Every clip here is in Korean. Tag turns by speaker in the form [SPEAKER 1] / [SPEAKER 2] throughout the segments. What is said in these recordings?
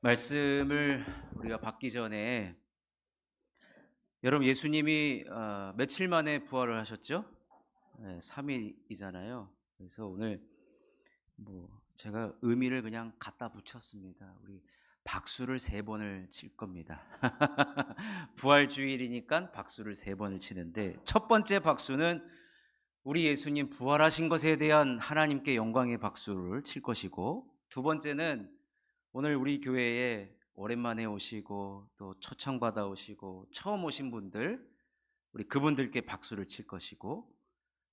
[SPEAKER 1] 말씀을 우리가 받기 전에 여러분 예수님이 며칠 만에 부활을 하셨죠? 네, 3일이잖아요. 그래서 오늘 제가 의미를 그냥 갖다 붙였습니다. 우리 박수를 3번을 칠 겁니다. 부활주일이니까 박수를 3번을 치는데, 첫 번째 박수는 우리 예수님 부활하신 것에 대한 하나님께 영광의 박수를 칠 것이고, 두 번째는 오늘 우리 교회에 오랜만에 오시고 또 초청받아 오시고 처음 오신 분들, 우리 그분들께 박수를 칠 것이고,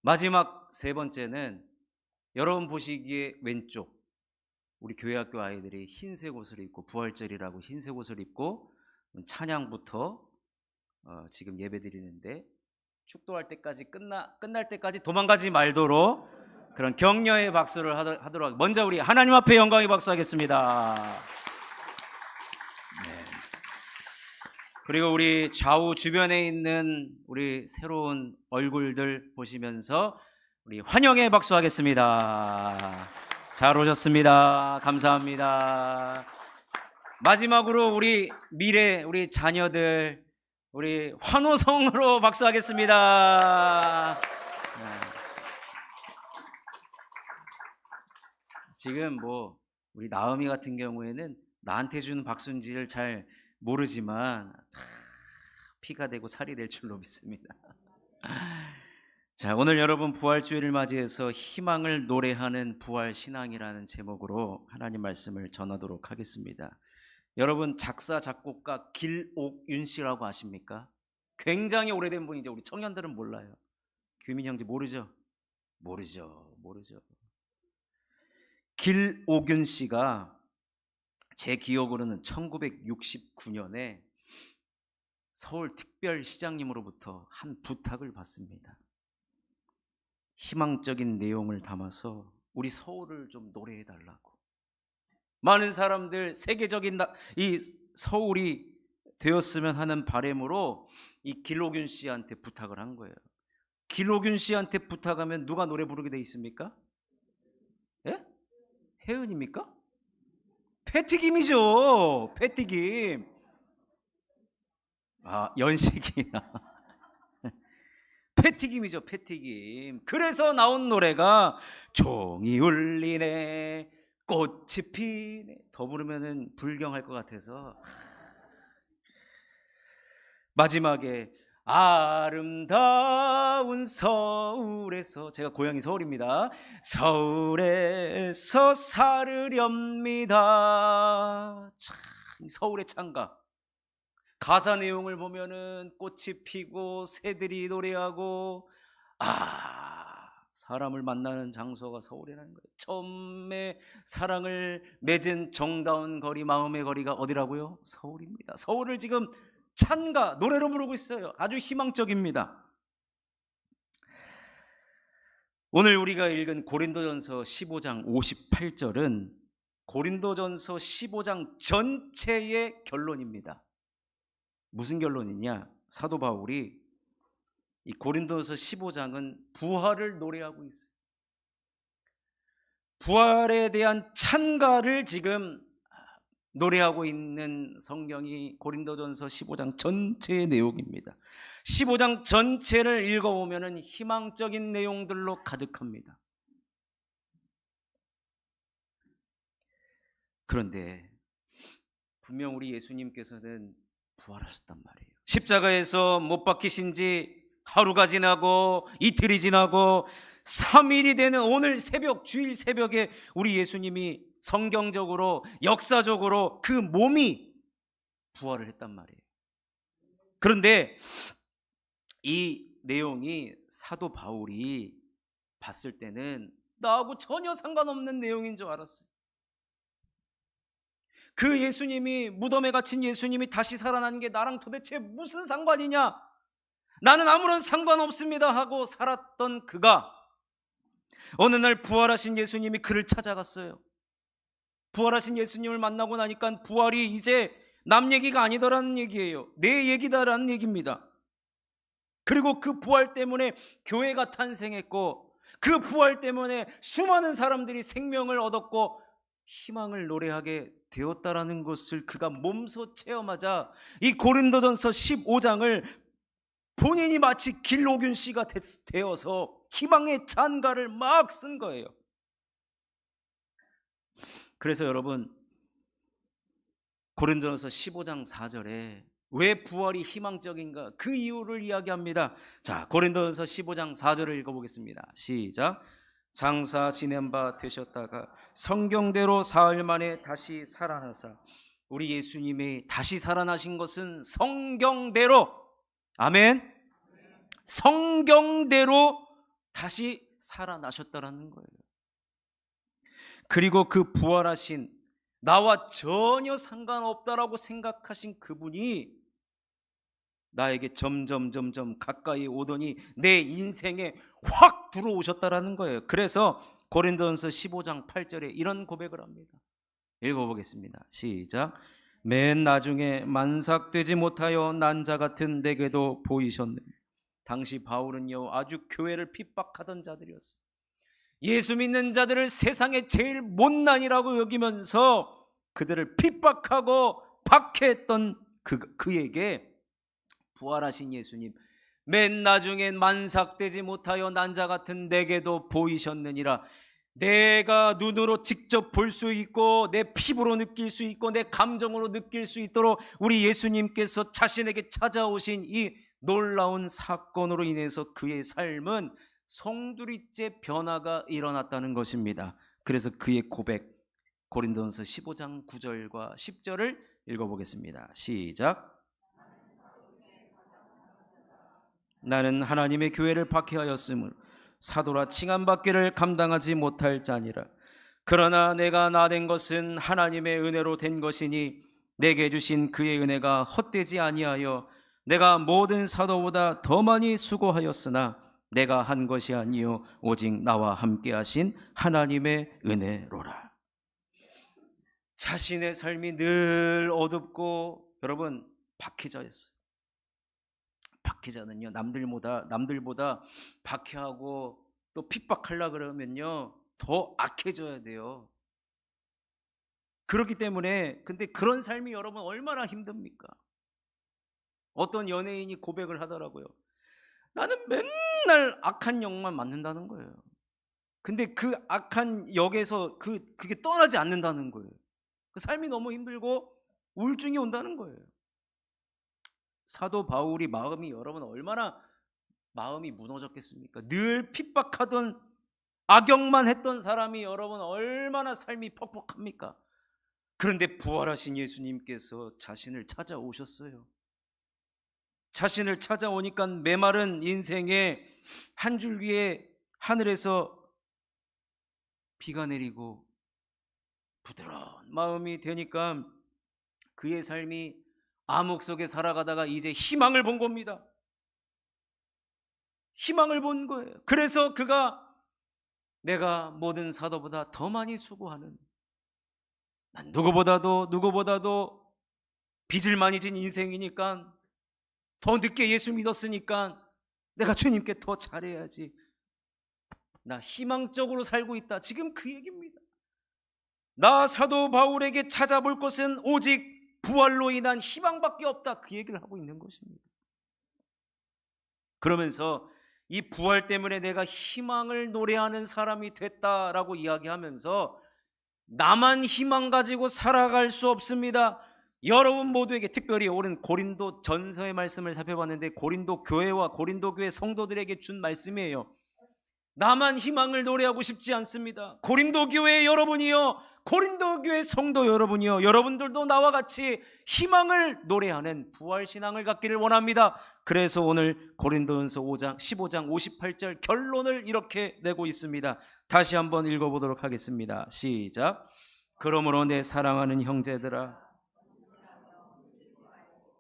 [SPEAKER 1] 마지막 세 번째는 여러분 보시기에 왼쪽 우리 교회학교 아이들이 흰색 옷을 입고, 부활절이라고 흰색 옷을 입고 찬양부터 지금 예배 드리는데, 축도할 때까지 끝날 때까지 도망가지 말도록 그런 격려의 박수를 하도록. 먼저 우리 하나님 앞에 영광의 박수 하겠습니다. 네. 그리고 우리 좌우 주변에 있는 우리 새로운 얼굴들 보시면서 우리 환영의 박수 하겠습니다. 잘 오셨습니다. 감사합니다. 마지막으로 우리 미래, 우리 자녀들, 우리 환호성으로 박수하겠습니다. 지금 우리 나음이 같은 경우에는 나한테 주는 박수인지를 잘 모르지만 피가 되고 살이 될 줄로 믿습니다. 자, 오늘 여러분 부활주일을 맞이해서 희망을 노래하는 부활신앙이라는 제목으로 하나님 말씀을 전하도록 하겠습니다. 여러분 작사 작곡가 길옥윤 씨라고 아십니까? 굉장히 오래된 분이죠. 우리 청년들은 몰라요. 규민 형제 모르죠? 모르죠. 길옥윤 씨가 제 기억으로는 1969년에 서울특별시장님으로부터 한 부탁을 받습니다. 희망적인 내용을 담아서 우리 서울을 좀 노래해 달라고. 많은 사람들, 세계적인 이 서울이 되었으면 하는 바람으로 이 길옥윤 씨한테 부탁을 한 거예요. 길옥윤 씨한테 부탁하면 누가 노래 부르게 돼 있습니까? 예? 혜은입니까? 패티김이죠. 패티김. 연식이나 패티김이죠. 패티김. 그래서 나온 노래가 종이 울리네, 꽃이 피네. 더 부르면은 불경할 것 같아서 마지막에 아름다운 서울에서, 제가 고향이 서울입니다. 서울에서 살으렵니다. 참, 서울의 창가. 가사 내용을 보면은 꽃이 피고 새들이 노래하고, 사람을 만나는 장소가 서울이라는 거예요. 처음에 사랑을 맺은 정다운 거리, 마음의 거리가 어디라고요? 서울입니다. 서울을 지금 찬가 노래로 부르고 있어요. 아주 희망적입니다. 오늘 우리가 읽은 고린도전서 15장 58절은 고린도전서 15장 전체의 결론입니다. 무슨 결론이냐? 사도 바울이 이 고린도전서 15장은 부활을 노래하고 있어요. 부활에 대한 찬가를 지금 노래하고 있는 성경이 고린도전서 15장 전체의 내용입니다. 15장 전체를 읽어보면 희망적인 내용들로 가득합니다. 그런데 분명 우리 예수님께서는 부활하셨단 말이에요. 십자가에서 못 박히신 지 하루가 지나고 이틀이 지나고 3일이 되는 오늘 새벽, 주일 새벽에 우리 예수님이 성경적으로, 역사적으로 그 몸이 부활을 했단 말이에요. 그런데 이 내용이 사도 바울이 봤을 때는 나하고 전혀 상관없는 내용인 줄 알았어요. 그 예수님이, 무덤에 갇힌 예수님이 다시 살아난 게 나랑 도대체 무슨 상관이냐? 나는 아무런 상관없습니다 하고 살았던 그가 어느 날 부활하신 예수님이 그를 찾아갔어요. 부활하신 예수님을 만나고 나니까 부활이 이제 남 얘기가 아니더라는 얘기예요. 내 얘기다라는 얘기입니다. 그리고 그 부활 때문에 교회가 탄생했고, 그 부활 때문에 수많은 사람들이 생명을 얻었고, 희망을 노래하게 되었다라는 것을 그가 몸소 체험하자 이 고린도전서 15장을 본인이 마치 길옥윤 씨가 되어서 희망의 찬가를 막 쓴 거예요. 그래서 여러분, 고린도전서 15장 4절에 왜 부활이 희망적인가 그 이유를 이야기합니다. 자, 고린도전서 15장 4절을 읽어보겠습니다. 시작. 장사 지낸 바 되셨다가 성경대로 사흘 만에 다시 살아나사. 우리 예수님이 다시 살아나신 것은 성경대로, 아멘, 성경대로 다시 살아나셨다라는 거예요. 그리고 그 부활하신, 나와 전혀 상관없다라고 생각하신 그분이 나에게 점점 가까이 오더니 내 인생에 확 들어오셨다라는 거예요. 그래서 고린도전서 15장 8절에 이런 고백을 합니다. 읽어보겠습니다. 시작. 맨 나중에 만삭되지 못하여 난 자 같은 내게도 보이셨네. 당시 바울은요, 아주 교회를 핍박하던 자들이었어요. 예수 믿는 자들을 세상에 제일 못난이라고 여기면서 그들을 핍박하고 박해했던 그에게 부활하신 예수님, 맨 나중엔 만삭되지 못하여 난 자 같은 내게도 보이셨느니라. 내가 눈으로 직접 볼 수 있고 내 피부로 느낄 수 있고 내 감정으로 느낄 수 있도록 우리 예수님께서 자신에게 찾아오신 이 놀라운 사건으로 인해서 그의 삶은 송두리째 변화가 일어났다는 것입니다. 그래서 그의 고백, 고린도전서 15장 9절과 10절을 읽어보겠습니다. 시작. 나는 하나님의 교회를 박해하였으므로 사도라 칭함받기를 감당하지 못할 자니라. 그러나 내가 나된 것은 하나님의 은혜로 된 것이니 내게 주신 그의 은혜가 헛되지 아니하여 내가 모든 사도보다 더 많이 수고하였으나 내가 한 것이 아니요 오직 나와 함께 하신 하나님의 은혜로라. 자신의 삶이 늘 어둡고 여러분 박해자였어요. 박해자는요, 남들보다 박해하고 또 핍박하려 그러면요 더 악해져야 돼요. 그렇기 때문에, 근데 그런 삶이 여러분 얼마나 힘듭니까? 어떤 연예인이 고백을 하더라고요. 나는 맨날 악한 역만 맡는다는 거예요. 근데 그 악한 역에서 그게 떠나지 않는다는 거예요. 그 삶이 너무 힘들고 우울증이 온다는 거예요. 사도 바울이 마음이 여러분 얼마나 마음이 무너졌겠습니까? 늘 핍박하던 악역만 했던 사람이 여러분 얼마나 삶이 퍽퍽합니까? 그런데 부활하신 예수님께서 자신을 찾아오셨어요. 자신을 찾아오니까 메마른 인생에 한 줄기에 하늘에서 비가 내리고 부드러운 마음이 되니까 그의 삶이 암흑 속에 살아가다가 이제 희망을 본 겁니다. 희망을 본 거예요. 그래서 그가 내가 모든 사도보다 더 많이 수고하는, 난 누구보다도 빚을 많이 진 인생이니까 더 늦게 예수 믿었으니까 내가 주님께 더 잘해야지, 나 희망적으로 살고 있다, 지금 그 얘기입니다. 나 사도 바울에게 찾아볼 것은 오직 부활로 인한 희망밖에 없다, 그 얘기를 하고 있는 것입니다. 그러면서 이 부활 때문에 내가 희망을 노래하는 사람이 됐다라고 이야기하면서 나만 희망 가지고 살아갈 수 없습니다. 여러분 모두에게, 특별히 오늘 고린도 전서의 말씀을 살펴봤는데 고린도 교회와 고린도 교회 성도들에게 준 말씀이에요. 나만 희망을 노래하고 싶지 않습니다. 고린도 교회 여러분이요, 고린도 교회 성도 여러분이요, 여러분들도 나와 같이 희망을 노래하는 부활신앙을 갖기를 원합니다. 그래서 오늘 고린도전서 15장 58절 결론을 이렇게 내고 있습니다. 다시 한번 읽어보도록 하겠습니다. 시작. 그러므로 내 사랑하는 형제들아,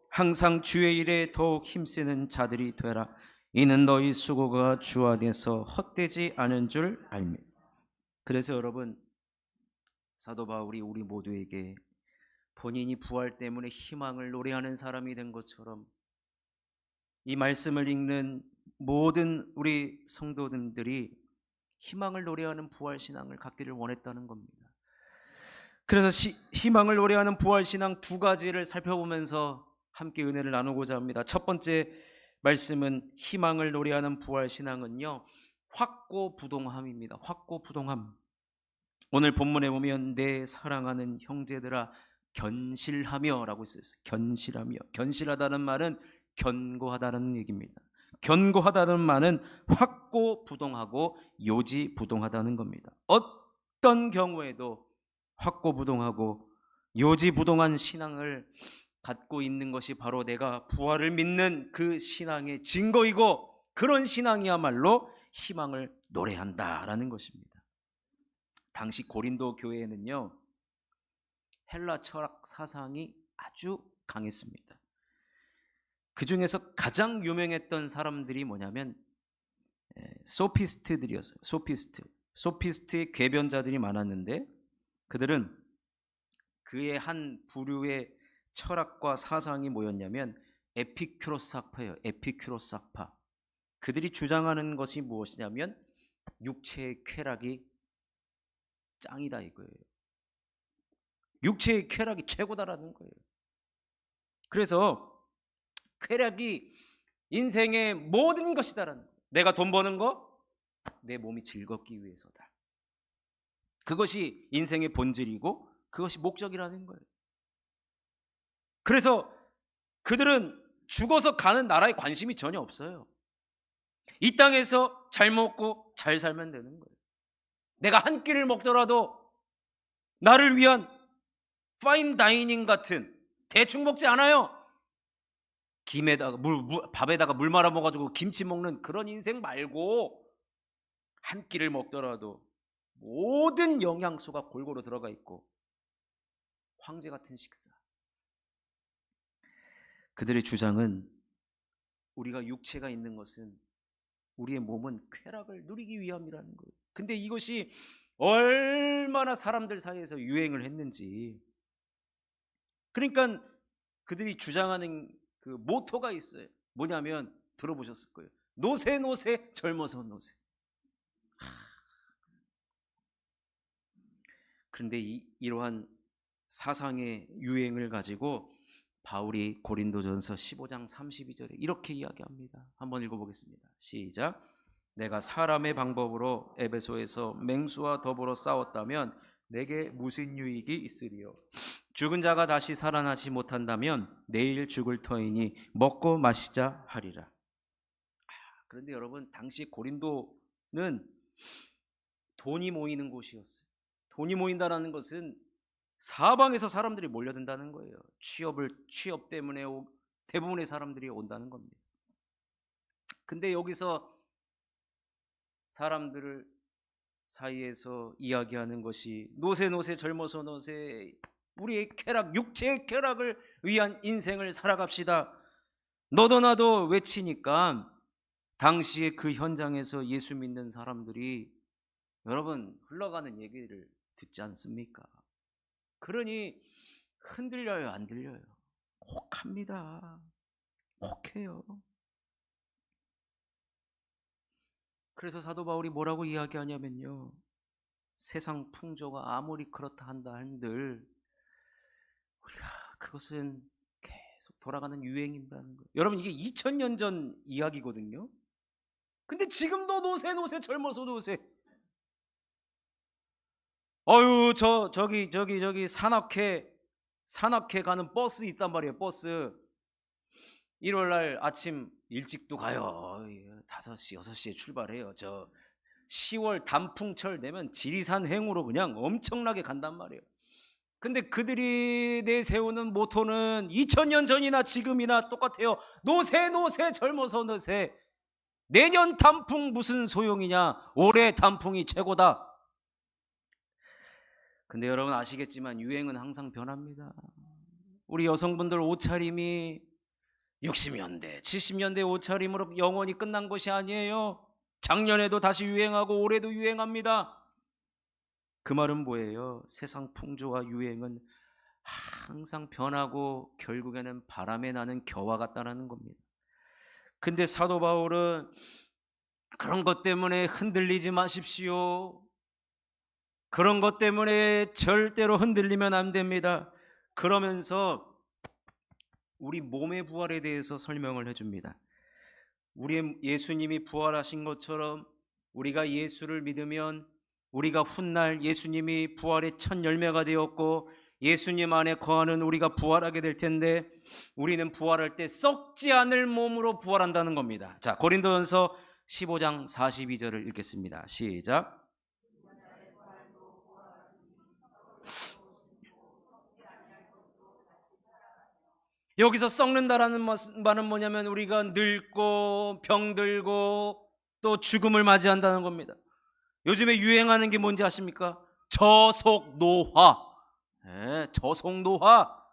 [SPEAKER 1] 항상 주의 일에 더욱 힘쓰는 자들이 되라. 이는 너희 수고가 주 안에서 헛되지 않은 줄 알미. 그래서 여러분, 사도 바울이 우리 모두에게 본인이 부활 때문에 희망을 노래하는 사람이 된 것처럼 이 말씀을 읽는 모든 우리 성도들이 희망을 노래하는 부활신앙을 갖기를 원했다는 겁니다. 그래서 희망을 노래하는 부활신앙 두 가지를 살펴보면서 함께 은혜를 나누고자 합니다. 첫 번째 말씀은 희망을 노래하는 부활신앙은요, 확고부동함입니다. 확고부동함. 오늘 본문에 보면 내 사랑하는 형제들아 견실하며 라고 있었어요. 견실하며. 견실하다는 말은 견고하다는 얘기입니다. 견고하다는 말은 확고부동하고 요지부동하다는 겁니다. 어떤 경우에도 확고부동하고 요지부동한 신앙을 갖고 있는 것이 바로 내가 부활을 믿는 그 신앙의 증거이고, 그런 신앙이야말로 희망을 노래한다라는 것입니다. 당시 고린도 교회에는요, 헬라 철학 사상이 아주 강했습니다. 그 중에서 가장 유명했던 사람들이 뭐냐면 소피스트들이었어요. 소피스트의 궤변자들이 많았는데, 그들은 그의 한 부류의 철학과 사상이 뭐였냐면 에피큐로스 학파예요. 에피큐로스 학파. 그들이 주장하는 것이 무엇이냐면 육체의 쾌락이 짱이다 이거예요. 육체의 쾌락이 최고다라는 거예요. 그래서 쾌락이 인생의 모든 것이다라는 거예요. 내가 돈 버는 거, 내 몸이 즐겁기 위해서다. 그것이 인생의 본질이고 그것이 목적이라는 거예요. 그래서 그들은 죽어서 가는 나라에 관심이 전혀 없어요. 이 땅에서 잘 먹고 잘 살면 되는 거예요. 내가 한 끼를 먹더라도 나를 위한 파인 다이닝 같은, 대충 먹지 않아요. 김에다가 밥에다가 물 말아 먹어가지고 김치 먹는 그런 인생 말고, 한 끼를 먹더라도 모든 영양소가 골고루 들어가 있고 황제 같은 식사. 그들의 주장은 우리가 육체가 있는 것은, 우리의 몸은 쾌락을 누리기 위함이라는 거예요. 근데 이것이 얼마나 사람들 사이에서 유행을 했는지. 그러니까 그들이 주장하는 그 모토가 있어요. 뭐냐면 들어보셨을 거예요. 노세 노세 젊어서 노세. 그런데 이러한 사상의 유행을 가지고 바울이 고린도전서 15장 32절에 이렇게 이야기합니다. 한번 읽어보겠습니다. 시작. 내가 사람의 방법으로 에베소에서 맹수와 더불어 싸웠다면 내게 무슨 유익이 있으리요? 죽은 자가 다시 살아나지 못한다면 내일 죽을 터이니 먹고 마시자 하리라. 그런데 여러분, 당시 고린도는 돈이 모이는 곳이었어요. 돈이 모인다는 것은 사방에서 사람들이 몰려든다는 거예요. 취업 때문에 대부분의 사람들이 온다는 겁니다. 근데 여기서 사람들 사이에서 이야기하는 것이 노세 노세 젊어서 노세, 우리의 쾌락, 육체의 쾌락을 위한 인생을 살아갑시다. 너도 나도 외치니까 당시에 그 현장에서 예수 믿는 사람들이, 여러분, 흘러가는 얘기를 듣지 않습니까? 그러니 흔들려요, 안 들려요? 혹합니다. 혹해요. 그래서 사도 바울이 뭐라고 이야기하냐면요, 세상 풍조가 아무리 그렇다 한다 한들 우리가 그것은 계속 돌아가는 유행이라는 거예요. 여러분, 이게 2000년 전 이야기거든요. 근데 지금도 노세 노세 젊어서 노세. 어유 저기 산악회 가는 버스 있단 말이에요. 버스 1월날 아침 일찍도 가요. 5시 6시에 출발해요. 저 10월 단풍철 되면 지리산 행으로 그냥 엄청나게 간단 말이에요. 근데 그들이 내세우는 모토는 2000년 전이나 지금이나 똑같아요. 노세 노세 젊어서 노세. 내년 단풍 무슨 소용이냐, 올해 단풍이 최고다. 근데 여러분 아시겠지만 유행은 항상 변합니다. 우리 여성분들 옷차림이 60년대 70년대 옷차림으로 영원히 끝난 것이 아니에요. 작년에도 다시 유행하고 올해도 유행합니다. 그 말은 뭐예요? 세상 풍조와 유행은 항상 변하고 결국에는 바람에 나는 겨와 같다는 겁니다. 근데 사도 바울은 그런 것 때문에 흔들리지 마십시오. 그런 것 때문에 절대로 흔들리면 안 됩니다. 그러면서 우리 몸의 부활에 대해서 설명을 해줍니다. 우리 예수님이 부활하신 것처럼 우리가 예수를 믿으면 우리가 훗날 예수님이 부활의 첫 열매가 되었고 예수님 안에 거하는 우리가 부활하게 될 텐데 우리는 부활할 때 썩지 않을 몸으로 부활한다는 겁니다. 자, 고린도전서 15장 42절을 읽겠습니다. 시작. 여기서 썩는다라는 말은 뭐냐면 우리가 늙고 병들고 또 죽음을 맞이한다는 겁니다. 요즘에 유행하는 게 뭔지 아십니까? 저속노화. 네, 저속노화.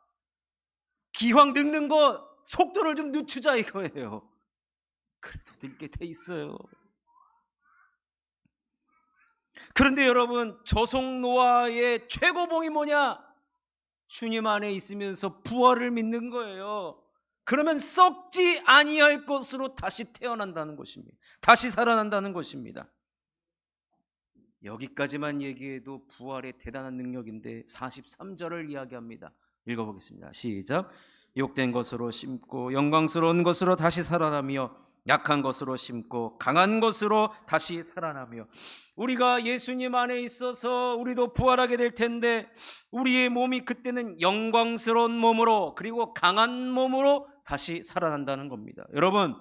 [SPEAKER 1] 기왕 늙는 거 속도를 좀 늦추자 이거예요. 그래도 늙게 돼 있어요. 그런데 여러분, 저속노화의 최고봉이 뭐냐? 주님 안에 있으면서 부활을 믿는 거예요. 그러면 썩지 아니할 것으로 다시 태어난다는 것입니다. 다시 살아난다는 것입니다. 여기까지만 얘기해도 부활의 대단한 능력인데 43절을 이야기합니다. 읽어보겠습니다. 시작. 욕된 것으로 심고 영광스러운 것으로 다시 살아나며 약한 것으로 심고 강한 것으로 다시 살아나며 우리가 예수님 안에 있어서 우리도 부활하게 될 텐데 우리의 몸이 그때는 영광스러운 몸으로 그리고 강한 몸으로 다시 살아난다는 겁니다. 여러분,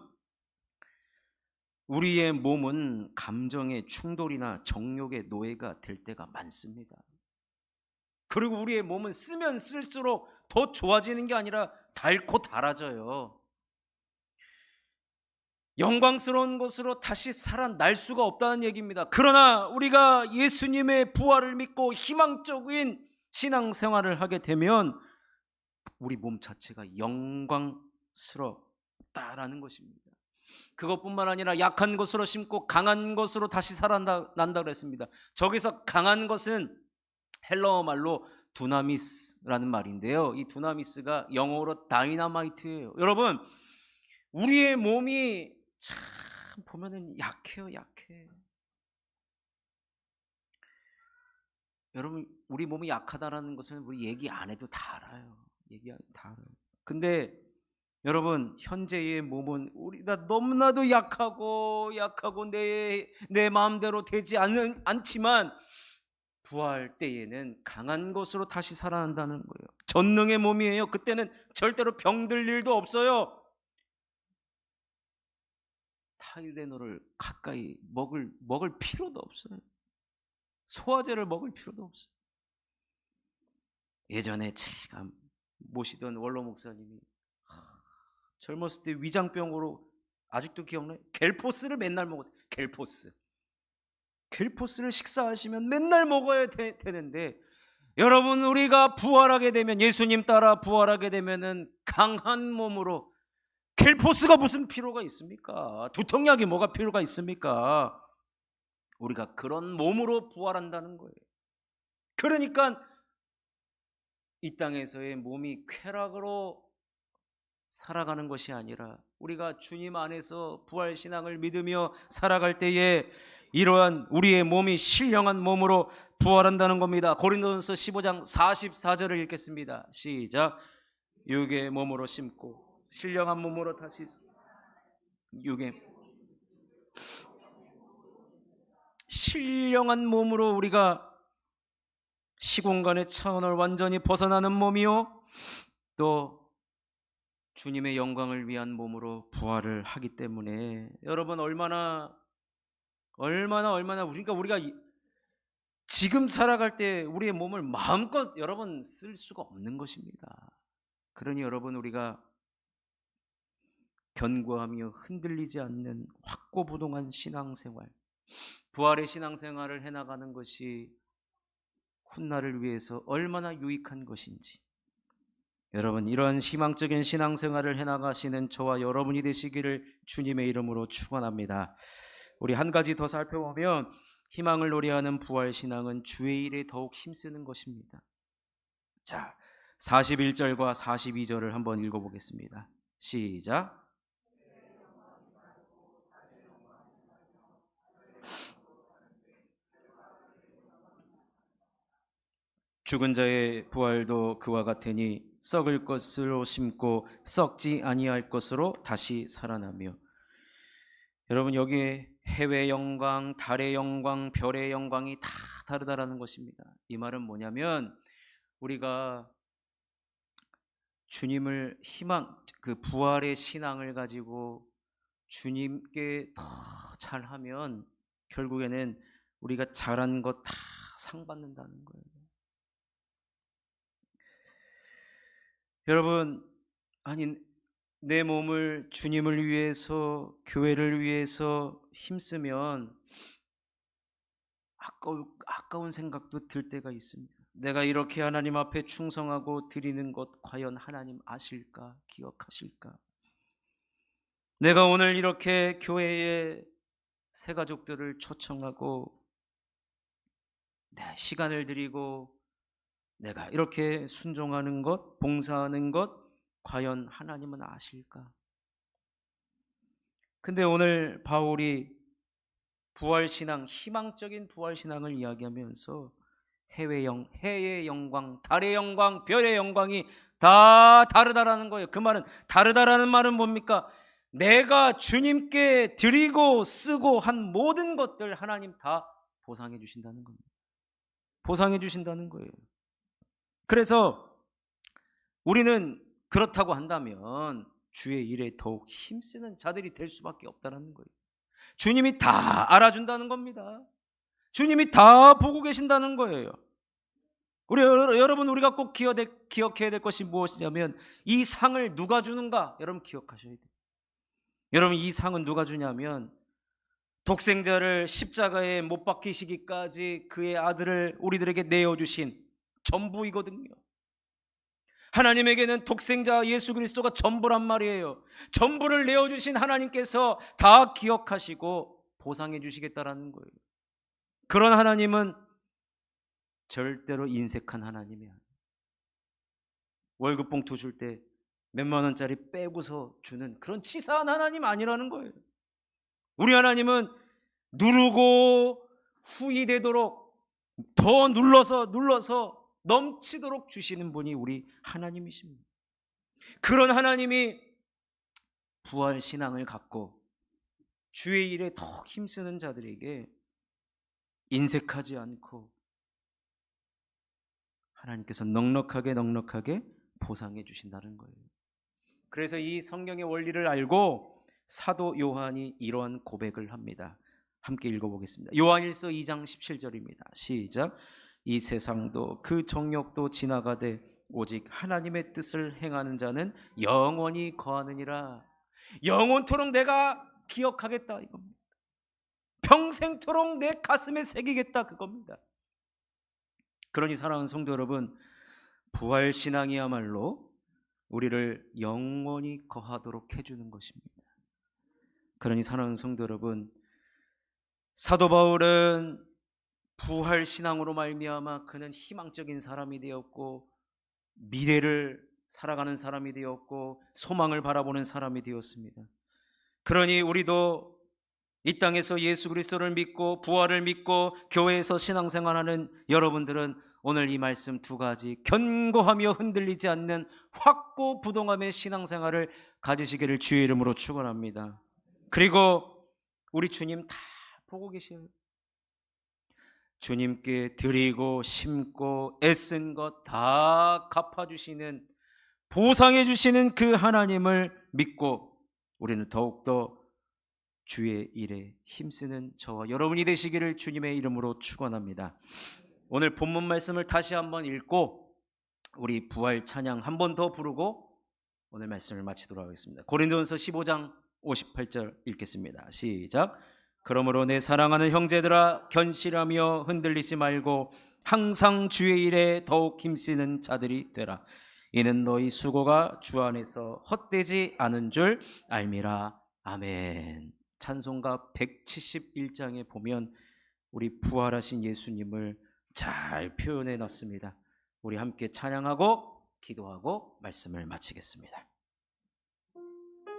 [SPEAKER 1] 우리의 몸은 감정의 충돌이나 정욕의 노예가 될 때가 많습니다. 그리고 우리의 몸은 쓰면 쓸수록 더 좋아지는 게 아니라 닳고 닳아져요. 영광스러운 것으로 다시 살아날 수가 없다는 얘기입니다. 그러나 우리가 예수님의 부활을 믿고 희망적인 신앙생활을 하게 되면 우리 몸 자체가 영광스럽다라는 것입니다. 그것뿐만 아니라 약한 것으로 심고 강한 것으로 다시 살아난다 그랬습니다. 저기서 강한 것은 헬라어 말로 두나미스라는 말인데요. 이 두나미스가 영어로 다이너마이트예요. 여러분, 우리의 몸이 참 보면은 약해요, 약해. 여러분, 우리 몸이 약하다라는 것은 우리 얘기 안 해도 다 알아요. 얘기 안 해도 다 알아요. 근데 여러분, 현재의 몸은 우리가 너무나도 약하고 내 마음대로 되지 않지만 부활 때에는 강한 것으로 다시 살아난다는 거예요. 전능의 몸이에요. 그때는 절대로 병들 일도 없어요. 타이레놀을 가까이 먹을 필요도 없어요. 소화제를 먹을 필요도 없어요. 예전에 제가 모시던 원로 목사님이 젊었을 때 위장병으로 아직도 기억나요? 겔포스를 맨날 먹었어요. 겔포스를 식사하시면 맨날 먹어야 되는데 여러분, 우리가 부활하게 되면 예수님 따라 부활하게 되면은 강한 몸으로 겔포스가 무슨 필요가 있습니까? 두통약이 뭐가 필요가 있습니까? 우리가 그런 몸으로 부활한다는 거예요. 그러니까 이 땅에서의 몸이 쾌락으로 살아가는 것이 아니라 우리가 주님 안에서 부활신앙을 믿으며 살아갈 때에 이러한 우리의 몸이 신령한 몸으로 부활한다는 겁니다. 고린도전서 15장 44절을 읽겠습니다. 시작. 육의 몸으로 심고 신령한 몸으로 다시 신령한 몸으로 우리가 시공간의 차원을 완전히 벗어나는 몸이요 또 주님의 영광을 위한 몸으로 부활을 하기 때문에 여러분 얼마나 우리가 지금 살아갈 때 우리의 몸을 마음껏 여러분 쓸 수가 없는 것입니다. 그러니 여러분 우리가 견고하며 흔들리지 않는 확고부동한 신앙생활, 부활의 신앙생활을 해나가는 것이 훗날을 위해서 얼마나 유익한 것인지 여러분 이러한 희망적인 신앙생활을 해나가시는 저와 여러분이 되시기를 주님의 이름으로 축원합니다. 우리 한 가지 더 살펴보면 희망을 노래하는 부활신앙은 주의 일에 더욱 힘쓰는 것입니다. 자, 41절과 42절을 한번 읽어보겠습니다. 시작. 죽은 자의 부활도 그와 같으니 썩을 것으로 심고 썩지 아니할 것으로 다시 살아나며. 여러분, 여기에 해의 영광, 달의 영광, 별의 영광이 다 다르다라는 것입니다. 이 말은 뭐냐면 우리가 주님을 그 부활의 신앙을 가지고 주님께 더 잘하면 결국에는 우리가 잘한 것 다 상 받는다는 거예요. 여러분, 아니, 내 몸을 주님을 위해서, 교회를 위해서 힘쓰면 아까운 생각도 들 때가 있습니다. 내가 이렇게 하나님 앞에 충성하고 드리는 것 과연 하나님 아실까, 기억하실까? 내가 오늘 이렇게 교회에 새 가족들을 초청하고 내 시간을 드리고 내가 이렇게 순종하는 것, 봉사하는 것 과연 하나님은 아실까? 근데 오늘 바울이 부활신앙, 희망적인 부활신앙을 이야기하면서 해의 영광, 달의 영광, 별의 영광이 다 다르다라는 거예요. 그 말은, 다르다라는 말은 뭡니까? 내가 주님께 드리고 쓰고 한 모든 것들 하나님 다 보상해 주신다는 겁니다. 보상해 주신다는 거예요. 그래서 우리는 그렇다고 한다면 주의 일에 더욱 힘쓰는 자들이 될 수밖에 없다는 거예요. 주님이 다 알아준다는 겁니다. 주님이 다 보고 계신다는 거예요. 여러분, 우리가 꼭 기억해야 될 것이 무엇이냐면 이 상을 누가 주는가? 여러분 기억하셔야 돼요. 여러분, 이 상은 누가 주냐면 독생자를 십자가에 못 박히시기까지 그의 아들을 우리들에게 내어주신 전부이거든요. 하나님에게는 독생자 예수 그리스도가 전부란 말이에요. 전부를 내어주신 하나님께서 다 기억하시고 보상해 주시겠다라는 거예요. 그런 하나님은 절대로 인색한 하나님이 아니에요. 월급 봉투 줄 때 몇만 원짜리 빼고서 주는 그런 치사한 하나님 아니라는 거예요. 우리 하나님은 누르고 후이되도록 더 눌러서 넘치도록 주시는 분이 우리 하나님이십니다. 그런 하나님이 부활 신앙을 갖고 주의 일에 더 힘쓰는 자들에게 인색하지 않고 하나님께서 넉넉하게 보상해 주신다는 거예요. 그래서 이 성경의 원리를 알고 사도 요한이 이러한 고백을 합니다. 함께 읽어보겠습니다. 요한일서 2장 17절입니다. 시작. 이 세상도 그 정욕도 지나가되 오직 하나님의 뜻을 행하는 자는 영원히 거하느니라. 영원토록 내가 기억하겠다 이겁니다. 평생토록 내 가슴에 새기겠다 그겁니다. 그러니 사랑하는 성도 여러분, 부활신앙이야말로 우리를 영원히 거하도록 해주는 것입니다. 그러니 사랑하는 성도 여러분, 사도 바울은 부활신앙으로 말미암아 그는 희망적인 사람이 되었고 미래를 살아가는 사람이 되었고 소망을 바라보는 사람이 되었습니다. 그러니 우리도 이 땅에서 예수 그리스도를 믿고 부활을 믿고 교회에서 신앙생활하는 여러분들은 오늘 이 말씀 두 가지 견고하며 흔들리지 않는 확고부동함의 신앙생활을 가지시기를 주의 이름으로 축원합니다. 그리고 우리 주님 다 보고 계셔요. 주님께 드리고 심고 애쓴 것 다 갚아주시는, 보상해주시는 그 하나님을 믿고 우리는 더욱더 주의 일에 힘쓰는 저와 여러분이 되시기를 주님의 이름으로 축원합니다. 오늘 본문 말씀을 다시 한번 읽고 우리 부활 찬양 한 번 더 부르고 오늘 말씀을 마치도록 하겠습니다. 고린도전서 15장 58절 읽겠습니다. 시작. 그러므로 내 사랑하는 형제들아, 견실하며 흔들리지 말고 항상 주의 일에 더욱 힘쓰는 자들이 되라. 이는 너희 수고가 주 안에서 헛되지 않은 줄 알미라. 아멘. 찬송가 171장에 보면 우리 부활하신 예수님을 잘 표현해 놨습니다. 우리 함께 찬양하고 기도하고 말씀을 마치겠습니다.